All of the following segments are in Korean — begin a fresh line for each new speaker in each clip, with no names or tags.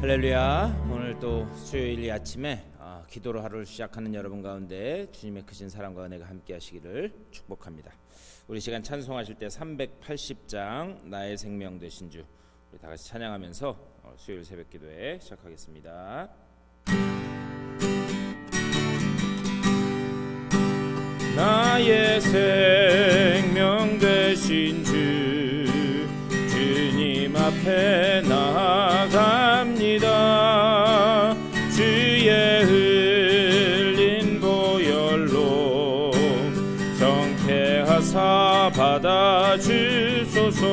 할렐루야. 오늘 또 수요일 아침에 기도로 하루를 시작하는 여러분 가운데 주님의 크신 사랑과 은혜가 함께 하시기를 축복합니다. 우리 시간 찬송하실 때 380장 나의 생명 되신 주 우리 다 같이 찬양하면서 수요일 새벽 기도회 시작하겠습니다. 나의 생명 되신 주 주님 앞에 나아갑니다. 주의 흘린 보혈로 정케하사 받아주소서.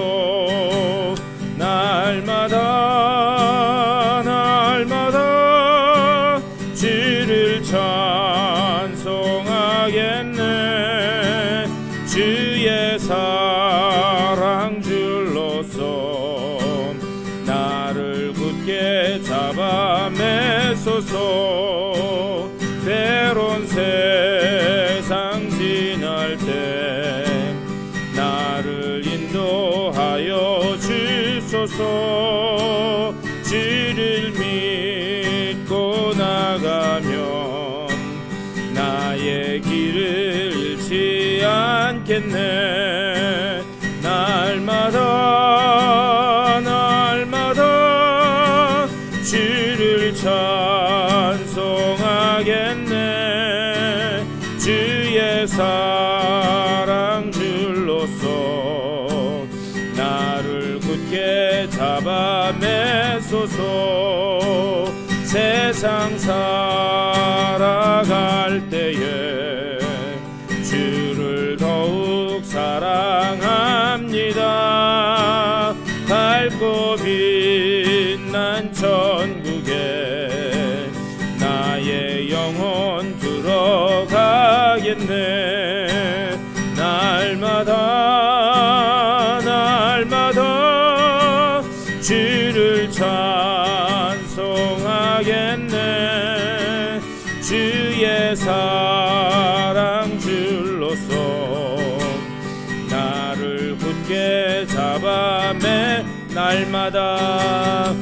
날마다 주를 찬송하겠네. 주의 사랑 줄로서 나를 굳게 잡아 매소서. 때론 세상 지날 때 나를 인도하여 주소서. 주를 믿고 나가면 나의 길을 잃지 않겠네. 날마다 주를 찬송하겠네. 주의 사랑 줄로서 나를 굳게 잡아 매소서. 세상 살아갈 때에 주를 더욱 사랑합니다. 밝고 빛난 천국에 나의 영혼 들어가겠네. 날마다 주를 찬송하겠네. 주의 사랑 줄로서 나를 굳게 잡아 매. 날마다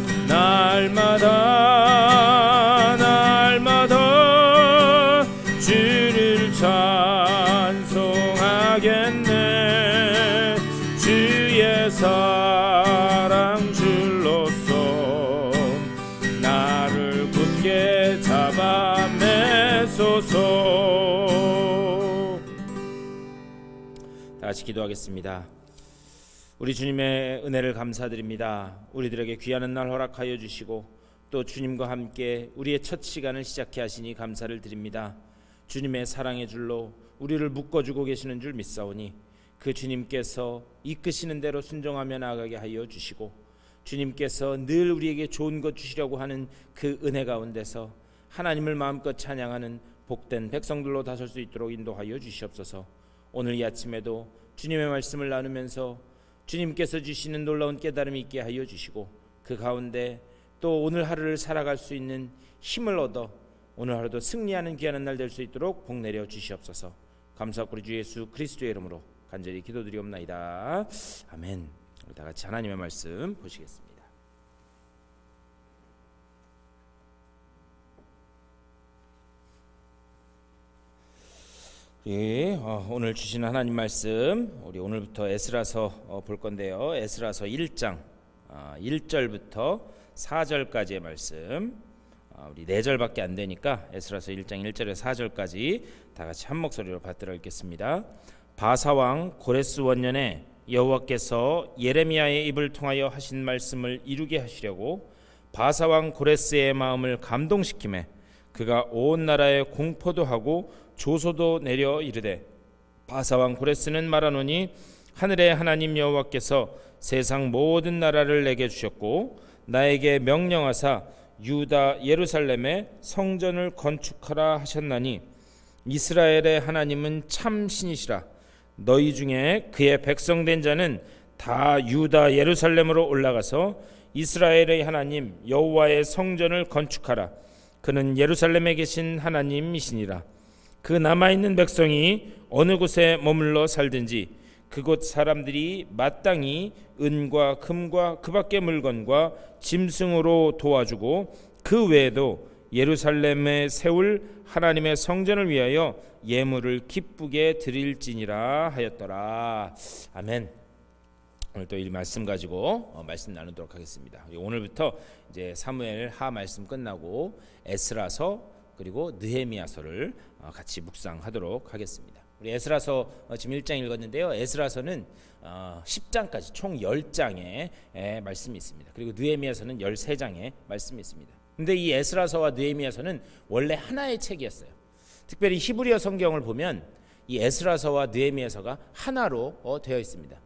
주를 찬송하겠네. 주의 사랑 줄로서 나를 굳게 잡아 매소서. 다 같이 기도하겠습니다. 우리 주님의 은혜를 감사드립니다. 우리들에게 귀한 날 허락하여 주시고 또 주님과 함께 우리의 첫 시간을 시작해 하시니 감사를 드립니다. 주님의 사랑의 줄로 우리를 묶어주고 계시는 줄 믿사오니 그 주님께서 이끄시는 대로 순종하며 나아가게 하여 주시고 주님께서 늘 우리에게 좋은 것 주시려고 하는 그 은혜 가운데서 하나님을 마음껏 찬양하는 복된 백성들로 다설 수 있도록 인도하여 주시옵소서. 오늘 이 아침에도 주님의 말씀을 나누면서 주님께서 주시는 놀라운 깨달음이 있게 하여 주시고 그 가운데 또 오늘 하루를 살아갈 수 있는 힘을 얻어 오늘 하루도 승리하는 귀한 날 될 수 있도록 복 내려 주시옵소서. 감사하고 우리 주 예수 그리스도의 이름으로 간절히 기도드리옵나이다. 아멘. 우리 다 같이 하나님의 말씀 보시겠습니다. 오늘 주신 하나님 말씀 우리 오늘부터 에스라서 볼 건데요. 에스라서 1장 1절부터 4절까지의 말씀. 우리 4절밖에 안 되니까 에스라서 1장 1절에서 4절까지 다 같이 한 목소리로 받들어 읽겠습니다. 바사왕 고레스 원년에 여호와께서 예레미야의 입을 통하여 하신 말씀을 이루게 하시려고 바사왕 고레스의 마음을 감동시키매 그가 온 나라에 공포도 하고 조소도 내려 이르되 바사왕 고레스는 말하노니 하늘의 하나님 여호와께서 세상 모든 나라를 내게 주셨고 나에게 명령하사 유다 예루살렘에 성전을 건축하라 하셨나니 이스라엘의 하나님은 참 신이시라. 너희 중에 그의 백성된 자는 다 유다 예루살렘으로 올라가서 이스라엘의 하나님 여호와의 성전을 건축하라. 그는 예루살렘에 계신 하나님이시니라. 그 남아있는 백성이 어느 곳에 머물러 살든지 그곳 사람들이 마땅히 은과 금과 그 밖의 물건과 짐승으로 도와주고 그 외에도 예루살렘에 세울 하나님의 성전을 위하여 예물을 기쁘게 드릴지니라 하였더라. 아멘. 오늘 또 이 말씀 가지고 말씀 나누도록 하겠습니다. 오늘부터 이제 사무엘 하 말씀 끝나고 에스라서 그리고 느헤미야서를 같이 묵상하도록 하겠습니다. 우리 에스라서 지금 1장 읽었는데요. 에스라서는 10장까지 총 10장의 말씀이 있습니다. 그리고 느헤미야서는 13장의 말씀이 있습니다. 근데 이 에스라서와 느헤미야서는 원래 하나의 책이었어요. 특별히 히브리어 성경을 보면 이 에스라서와 느헤미야서가 하나로 되어 있습니다.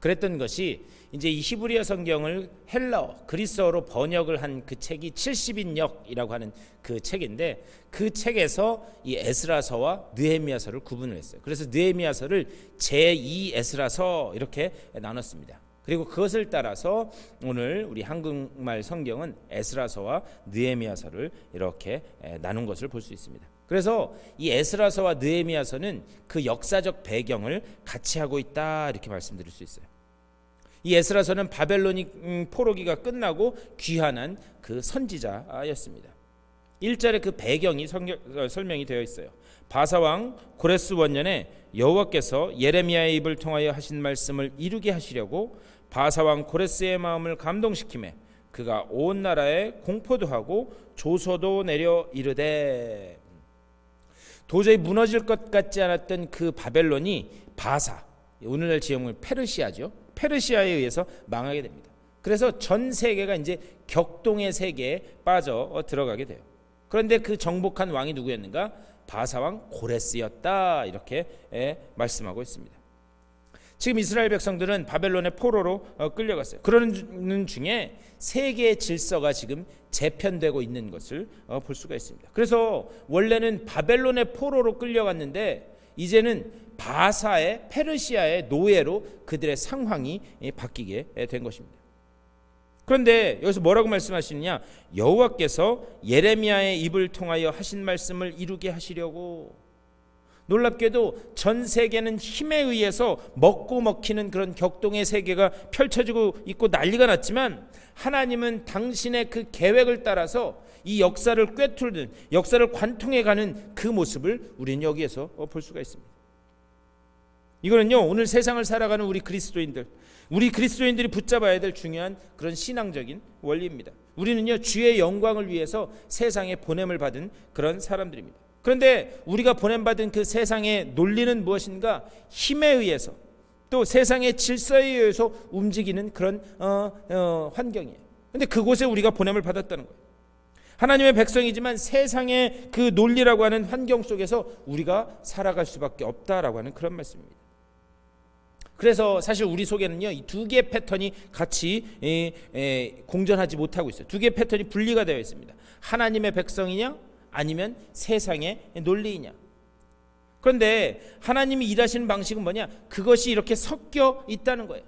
그랬던 것이 이제 이 히브리어 성경을 헬라어 그리스어로 번역을 한 그 책이 70인역이라고 하는 그 책인데 그 책에서 이 에스라서와 느헤미야서를 구분을 했어요. 그래서 느헤미야서를 제2 에스라서 이렇게 나눴습니다. 그리고 그것을 따라서 오늘 우리 한국말 성경은 에스라서와 느헤미야서를 이렇게 나눈 것을 볼 수 있습니다. 그래서 이 에스라서와 느헤미야서는 그 역사적 배경을 같이 하고 있다 이렇게 말씀드릴 수 있어요. 이 에스라서는 바벨론 포로기가 끝나고 귀환한 그 선지자였습니다. 1절에 그 배경이 설명이 되어 있어요. 바사왕 고레스 원년에 여호와께서 예레미야의 입을 통하여 하신 말씀을 이루게 하시려고 바사왕 고레스의 마음을 감동시키매 그가 온 나라에 공포도 하고 조서도 내려 이르되. 도저히 무너질 것 같지 않았던 그 바벨론이 바사, 오늘날 지역은 페르시아죠. 페르시아에 의해서 망하게 됩니다. 그래서 전 세계가 이제 격동의 세계에 빠져 들어가게 돼요. 그런데 그 정복한 왕이 누구였는가? 바사왕 고레스였다 이렇게 말씀하고 있습니다. 지금 이스라엘 백성들은 바벨론의 포로로 끌려갔어요. 그러는 중에 세계의 질서가 지금 재편되고 있는 것을 볼 수가 있습니다. 그래서 원래는 바벨론의 포로로 끌려갔는데 이제는 바사의 페르시아의 노예로 그들의 상황이 바뀌게 된 것입니다. 그런데 여기서 뭐라고 말씀하시느냐? 여호와께서 예레미야의 입을 통하여 하신 말씀을 이루게 하시려고. 놀랍게도 전 세계는 힘에 의해서 먹고 먹히는 그런 격동의 세계가 펼쳐지고 있고 난리가 났지만 하나님은 당신의 그 계획을 따라서 이 역사를 꿰뚫는, 역사를 관통해가는 그 모습을 우리는 여기에서 볼 수가 있습니다. 이거는요, 오늘 세상을 살아가는 우리 그리스도인들이 붙잡아야 될 중요한 그런 신앙적인 원리입니다. 우리는요, 주의 영광을 위해서 세상에 보냄을 받은 그런 사람들입니다. 그런데 우리가 보냄받은 그 세상의 논리는 무엇인가? 힘에 의해서 또 세상의 질서에 의해서 움직이는 그런 환경이에요. 그런데 그곳에 우리가 보냄을 받았다는 거예요. 하나님의 백성이지만 세상의 그 논리라고 하는 환경 속에서 우리가 살아갈 수밖에 없다라고 하는 그런 말씀입니다. 그래서 사실 우리 속에는요, 이 두 개의 패턴이 같이 공존하지 못하고 있어요. 두 개의 패턴이 분리가 되어 있습니다. 하나님의 백성이냐 아니면 세상의 논리이냐. 그런데 하나님이 일하시는 방식은 뭐냐? 그것이 이렇게 섞여 있다는 거예요.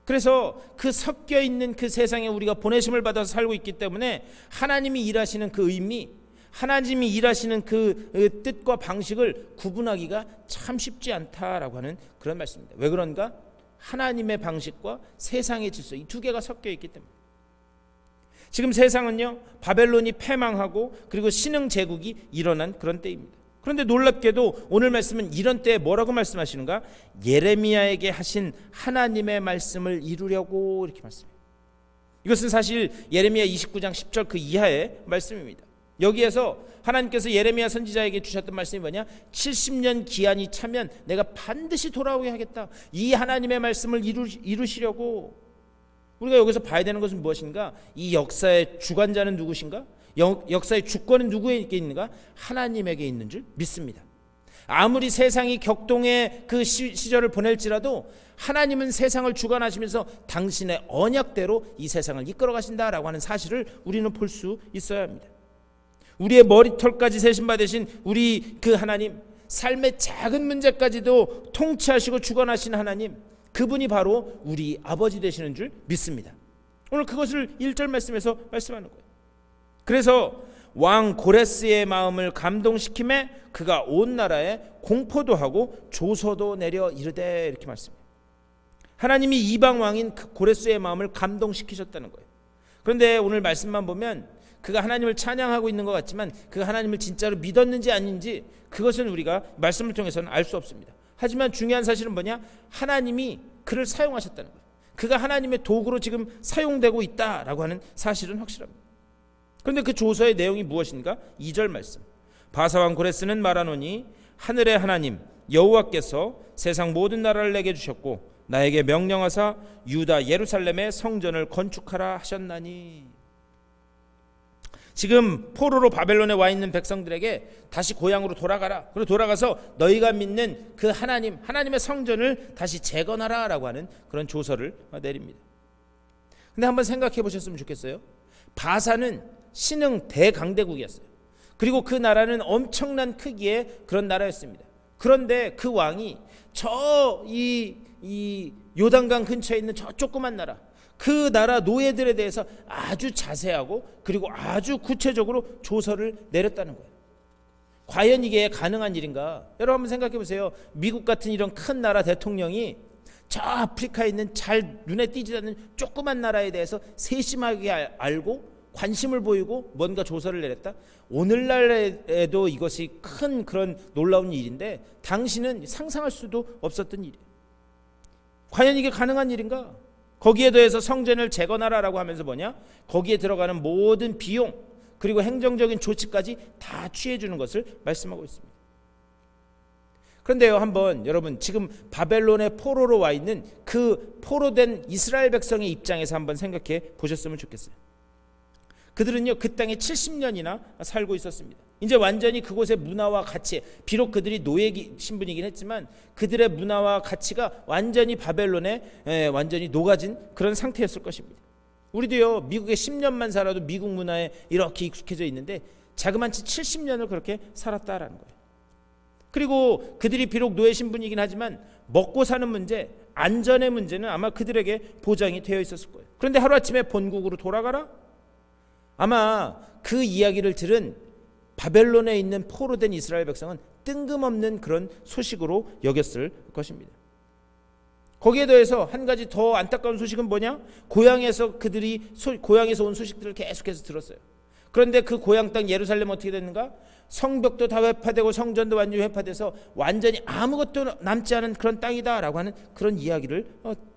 그래서 그 섞여 있는 그 세상에 우리가 보내심을 받아서 살고 있기 때문에 하나님이 일하시는 그 의미, 하나님이 일하시는 그 뜻과 방식을 구분하기가 참 쉽지 않다라고 하는 그런 말씀입니다. 왜 그런가? 하나님의 방식과 세상의 질서, 이 두 개가 섞여 있기 때문에. 지금 세상은요, 바벨론이 패망하고 그리고 신흥 제국이 일어난 그런 때입니다. 그런데 놀랍게도 오늘 말씀은 이런 때에 뭐라고 말씀하시는가? 예레미야에게 하신 하나님의 말씀을 이루려고 이렇게 말씀해요. 이것은 사실 예레미야 29장 10절 그 이하의 말씀입니다. 여기에서 하나님께서 예레미야 선지자에게 주셨던 말씀이 뭐냐? 70년 기한이 차면 내가 반드시 돌아오게 하겠다. 이 하나님의 말씀을 이루시려고. 우리가 여기서 봐야 되는 것은 무엇인가? 이 역사의 주관자는 누구신가? 역사의 주권은 누구에게 있는가? 하나님에게 있는 줄 믿습니다. 아무리 세상이 격동의 그 시절을 보낼지라도 하나님은 세상을 주관하시면서 당신의 언약대로 이 세상을 이끌어 가신다라고 하는 사실을 우리는 볼 수 있어야 합니다. 우리의 머리털까지 세신 받으신 우리 그 하나님, 삶의 작은 문제까지도 통치하시고 주관하신 하나님, 그분이 바로 우리 아버지 되시는 줄 믿습니다. 오늘 그것을 1절 말씀에서 말씀하는 거예요. 그래서 왕 고레스의 마음을 감동시킴에 그가 온 나라에 공포도 하고 조서도 내려 이르되 이렇게 말씀해요. 하나님이 이방 왕인 그 고레스의 마음을 감동시키셨다는 거예요. 그런데 오늘 말씀만 보면 그가 하나님을 찬양하고 있는 것 같지만 그가 하나님을 진짜로 믿었는지 아닌지 그것은 우리가 말씀을 통해서는 알 수 없습니다. 하지만 중요한 사실은 뭐냐? 하나님이 그를 사용하셨다는 거예요. 그가 하나님의 도구로 지금 사용되고 있다라고 하는 사실은 확실합니다. 그런데 그 조서의 내용이 무엇인가? 2절 말씀. 바사왕 고레스는 말하노니 하늘의 하나님 여호와께서 세상 모든 나라를 내게 주셨고 나에게 명령하사 유다 예루살렘의 성전을 건축하라 하셨나니. 지금 포로로 바벨론에 와 있는 백성들에게 다시 고향으로 돌아가라. 그리고 돌아가서 너희가 믿는 그 하나님의 성전을 다시 재건하라 라고 하는 그런 조서를 내립니다. 근데 한번 생각해 보셨으면 좋겠어요. 바사는 신흥 대강대국이었어요. 그리고 그 나라는 엄청난 크기의 그런 나라였습니다. 그런데 그 왕이 이 요단강 근처에 있는 저 조그만 나라, 그 나라 노예들에 대해서 아주 자세하고 그리고 아주 구체적으로 조서를 내렸다는 거예요. 과연 이게 가능한 일인가? 여러분 한번 생각해 보세요. 미국 같은 이런 큰 나라 대통령이 저 아프리카에 있는 잘 눈에 띄지 않는 조그만 나라에 대해서 세심하게 알고 관심을 보이고 뭔가 조서를 내렸다. 오늘날에도 이것이 큰 그런 놀라운 일인데 당시는 상상할 수도 없었던 일이에요. 과연 이게 가능한 일인가? 거기에 더해서 성전을 재건하라라고 하면서 뭐냐? 거기에 들어가는 모든 비용 그리고 행정적인 조치까지 다 취해 주는 것을 말씀하고 있습니다. 그런데요, 한번 여러분 지금 바벨론의 포로로 와 있는 그 포로된 이스라엘 백성의 입장에서 한번 생각해 보셨으면 좋겠어요. 그들은요 그 땅에 70년이나 살고 있었습니다. 이제 완전히 그곳의 문화와 가치, 비록 그들이 노예 신분이긴 했지만 그들의 문화와 가치가 완전히 바벨론에 완전히 녹아진 그런 상태였을 것입니다. 우리도요 미국에 10년만 살아도 미국 문화에 이렇게 익숙해져 있는데 자그마치 70년을 그렇게 살았다라는 거예요. 그리고 그들이 비록 노예 신분이긴 하지만 먹고 사는 문제, 안전의 문제는 아마 그들에게 보장이 되어 있었을 거예요. 그런데 하루아침에 본국으로 돌아가라? 아마 그 이야기를 들은 바벨론에 있는 포로된 이스라엘 백성은 뜬금없는 그런 소식으로 여겼을 것입니다. 거기에 더해서 한 가지 더 안타까운 소식은 뭐냐? 고향에서 온 소식들을 계속해서 들었어요. 그런데 그 고향 땅 예루살렘 어떻게 됐는가? 성벽도 다 회파되고 성전도 완전히 회파돼서 완전히 아무것도 남지 않은 그런 땅이다라고 하는 그런 이야기를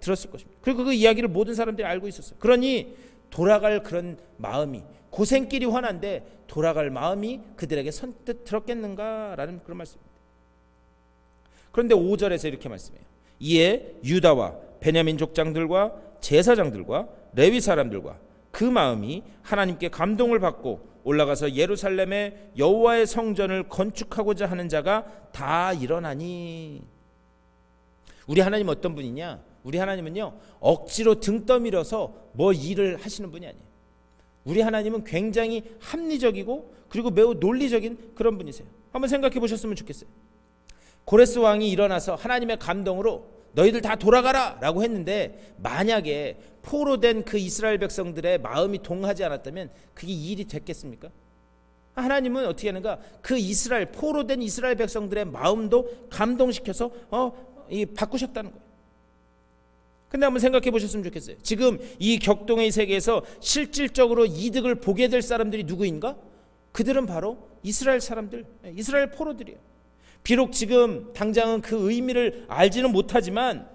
들었을 것입니다. 그리고 그 이야기를 모든 사람들이 알고 있었어요. 그러니 돌아갈 그런 마음이, 고생길이 훤한데 돌아갈 마음이 그들에게 선뜻 들었겠는가라는 그런 말씀입니다. 그런데 5절에서 이렇게 말씀해요. 이에 유다와 베냐민 족장들과 제사장들과 레위 사람들과 그 마음이 하나님께 감동을 받고 올라가서 예루살렘에 여호와의 성전을 건축하고자 하는 자가 다 일어나니. 우리 하나님 어떤 분이냐? 우리 하나님은요 억지로 등 떠밀어서 뭐 일을 하시는 분이 아니에요. 우리 하나님은 굉장히 합리적이고 그리고 매우 논리적인 그런 분이세요. 한번 생각해 보셨으면 좋겠어요. 고레스 왕이 일어나서 하나님의 감동으로 너희들 다 돌아가라 라고 했는데 만약에 포로된 그 이스라엘 백성들의 마음이 동하지 않았다면 그게 일이 됐겠습니까? 하나님은 어떻게 하는가? 그 포로된 이스라엘 백성들의 마음도 감동시켜서 바꾸셨다는 거예요. 근데 한번 생각해 보셨으면 좋겠어요. 지금 이 격동의 세계에서 실질적으로 이득을 보게 될 사람들이 누구인가? 그들은 바로 이스라엘 사람들, 이스라엘 포로들이에요. 비록 지금 당장은 그 의미를 알지는 못하지만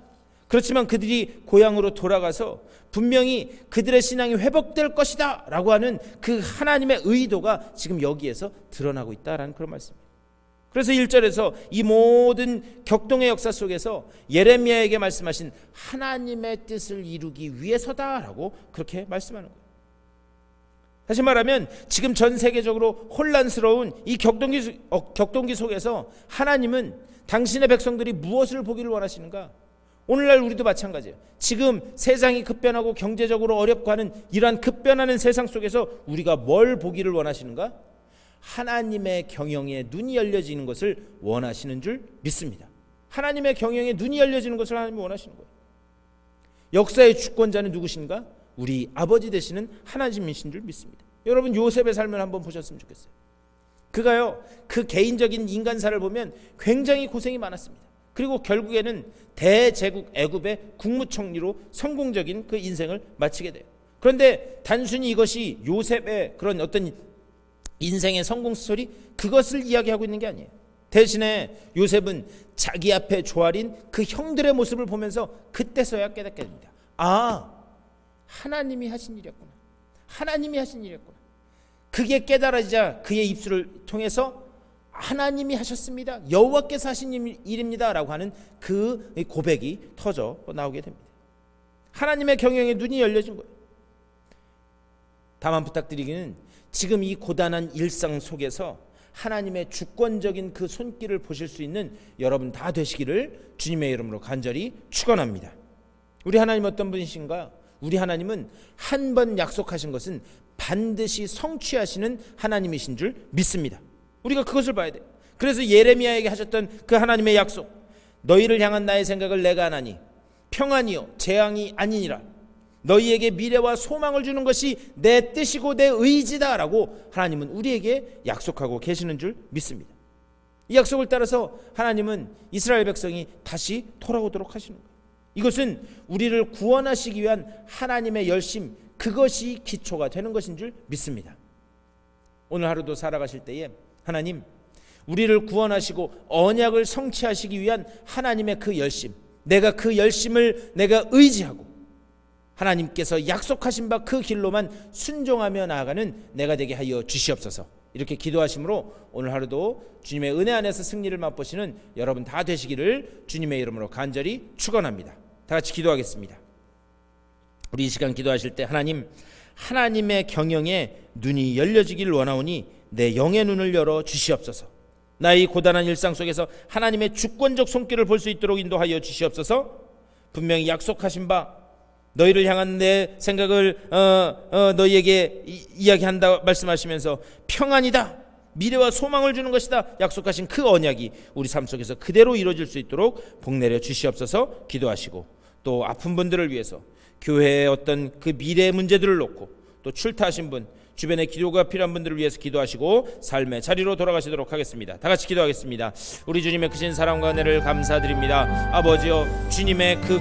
그렇지만 그들이 고향으로 돌아가서 분명히 그들의 신앙이 회복될 것이다 라고 하는 그 하나님의 의도가 지금 여기에서 드러나고 있다라는 그런 말씀입니다. 그래서 1절에서 이 모든 격동의 역사 속에서 예레미야에게 말씀하신 하나님의 뜻을 이루기 위해서다라고 그렇게 말씀하는 거예요. 다시 말하면 지금 전 세계적으로 혼란스러운 이 격동기 속에서 하나님은 당신의 백성들이 무엇을 보기를 원하시는가? 오늘날 우리도 마찬가지예요. 지금 세상이 급변하고 경제적으로 어렵고 하는 이러한 급변하는 세상 속에서 우리가 뭘 보기를 원하시는가? 하나님의 경영에 눈이 열려지는 것을 원하시는 줄 믿습니다. 하나님의 경영에 눈이 열려지는 것을 하나님이 원하시는 거예요. 역사의 주권자는 누구신가? 우리 아버지 되시는 하나님이신 줄 믿습니다. 여러분 요셉의 삶을 한번 보셨으면 좋겠어요. 그가요 그 개인적인 인간사를 보면 굉장히 고생이 많았습니다. 그리고 결국에는 대제국 애굽의 국무총리로 성공적인 그 인생을 마치게 돼요. 그런데 단순히 이것이 요셉의 그런 어떤 인생의 성공 스토리, 그것을 이야기하고 있는 게 아니에요. 대신에 요셉은 자기 앞에 조아린 그 형들의 모습을 보면서 그때서야 깨닫게 됩니다. 하나님이 하신 일이었구나. 하나님이 하신 일이었구나. 그게 깨달아지자 그의 입술을 통해서 하나님이 하셨습니다, 여호와께서 하신 일입니다 라고 하는 그 고백이 터져 나오게 됩니다. 하나님의 경영에 눈이 열려진 거예요. 다만 부탁드리기는 지금 이 고단한 일상 속에서 하나님의 주권적인 그 손길을 보실 수 있는 여러분 다 되시기를 주님의 이름으로 간절히 축원합니다. 우리 하나님 어떤 분이신가? 우리 하나님은 한 번 약속하신 것은 반드시 성취하시는 하나님이신 줄 믿습니다. 우리가 그것을 봐야 돼요. 그래서 예레미야에게 하셨던 그 하나님의 약속, 너희를 향한 나의 생각을 내가 아나니 평안이요 재앙이 아니니라, 너희에게 미래와 소망을 주는 것이 내 뜻이고 내 의지다 라고 하나님은 우리에게 약속하고 계시는 줄 믿습니다. 이 약속을 따라서 하나님은 이스라엘 백성이 다시 돌아오도록 하시는 거예요. 이것은 우리를 구원하시기 위한 하나님의 열심, 그것이 기초가 되는 것인 줄 믿습니다. 오늘 하루도 살아가실 때에 하나님, 우리를 구원하시고 언약을 성취하시기 위한 하나님의 그 열심, 내가 그 열심을 내가 의지하고 하나님께서 약속하신 바 그 길로만 순종하며 나아가는 내가 되게 하여 주시옵소서. 이렇게 기도하심으로 오늘 하루도 주님의 은혜 안에서 승리를 맛보시는 여러분 다 되시기를 주님의 이름으로 간절히 축원합니다. 다 같이 기도하겠습니다. 우리 이 시간 기도하실 때 하나님의 경영에 눈이 열려지길 원하오니 내 영의 눈을 열어 주시옵소서. 나의 고단한 일상 속에서 하나님의 주권적 손길을 볼 수 있도록 인도하여 주시옵소서. 분명히 약속하신 바 너희를 향한 내 생각을 너희에게 이야기한다 말씀하시면서 평안이다, 미래와 소망을 주는 것이다 약속하신 그 언약이 우리 삶 속에서 그대로 이루어질 수 있도록 복내려 주시옵소서. 기도하시고 또 아픈 분들을 위해서 교회의 어떤 그 미래의 문제들을 놓고 또 출타하신 분, 주변에 기도가 필요한 분들을 위해서 기도하시고 삶의 자리로 돌아가시도록 하겠습니다. 다 같이 기도하겠습니다. 우리 주님의 크신 사랑과 은혜를 감사드립니다. 아버지여, 주님의 그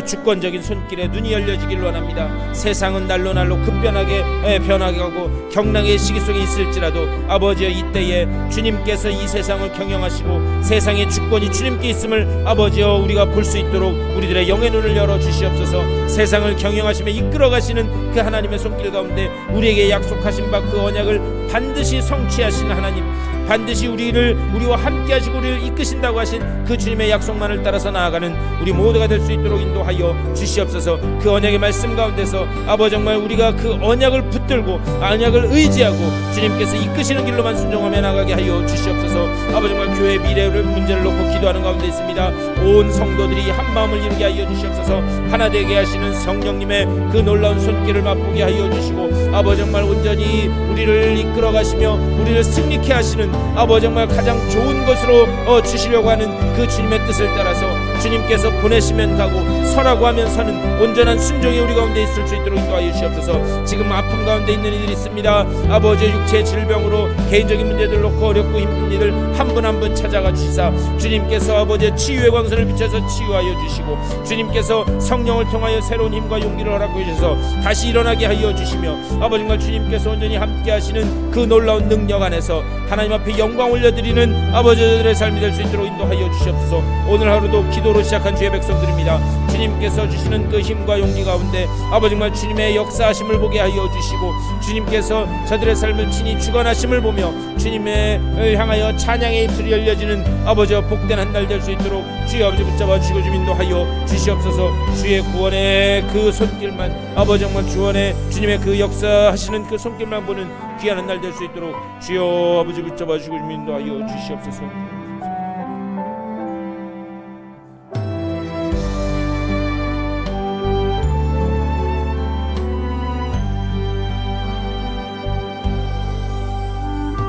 주권적인 손길에 눈이 열려지길 원합니다. 세상은 날로 급변하게 변화하고 경랑의 시기 속에 있을지라도 아버지여, 이때에 주님께서 이 세상을 경영하시고 세상의 주권이 주님께 있음을 아버지여 우리가 볼 수 있도록 우리들의 영의 눈을 열어 주시옵소서. 세상을 경영하시며 이끌어 가시는 그 하나님의 손길 가운데 우리에게 약속하신 바 그 언약을 반드시 성취하시는 하나님, 반드시 우리와 함께 하시고 우리를 이끄신다고 하신 그 주님의 약속만을 따라서 나아가는 우리 모두가 될 수 있도록 인도하여 주시옵소서. 그 언약의 말씀 가운데서 아버지 정말 우리가 그 언약을 붙들고 언약을 의지하고 주님께서 이끄시는 길로만 순종하며 나가게 하여 주시옵소서. 아버지 정말 교회의 미래를 문제를 놓고 기도하는 가운데 있습니다. 온 성도들이 한 마음을 이루게 하여 주시옵소서. 하나 되게 하시는 성령님의 그 놀라운 손길을 맛보게 하여 주시고 아버지 정말 온전히 우리를 이끌어 가시며 우리를 승리케 하시는 아버지 정말 가장 좋은 것으로 주시려고 하는 그 주님의 뜻을 따라서 주님께서 보내시면 가고 서라고 하면 서는 온전한 순종이 우리 가운데 있을 수 있도록 인도하여 주시옵소서. 지금 아픔 가운데 있는 이들이 있습니다. 아버지 육체의 질병으로 개인적인 문제들 놓고 어렵고 힘든 이들 한 분 한 분 찾아가 주시사 주님께서 아버지의 치유의 광선을 비춰서 치유하여 주시고 주님께서 성령을 통하여 새로운 힘과 용기를 허락해 주셔서 다시 일어나게 하여 주시며 아버지 정말 주님께서 온전히 함께 하시는 그 놀라운 능력 안에서 하나님 앞에 영광 올려드리는 아버지들의 삶이 될 수 있도록 인도하여 주시옵소서. 오늘 하루도 기도로 시작한 주의 백성들입니다. 주님께서 주시는 그 힘과 용기 가운데 아버지 정말 주님의 역사하심을 보게 하여 주시고 주님께서 저들의 삶을 친히 주관하심을 보며 주님을 향하여 찬양의 입술이 열려지는 아버지와 복된 한 날 될 수 있도록 주의 아버지 붙잡아 주시고 좀 인도하여 주시옵소서. 주의 구원의 그 손길만 아버지 정말 주원의 주님의 그 역사하시는 그 손길만 보는 귀한 한 날 될 수 있도록 주여 아버지 붙잡아 주시고 좀 인도하여 주시옵소서.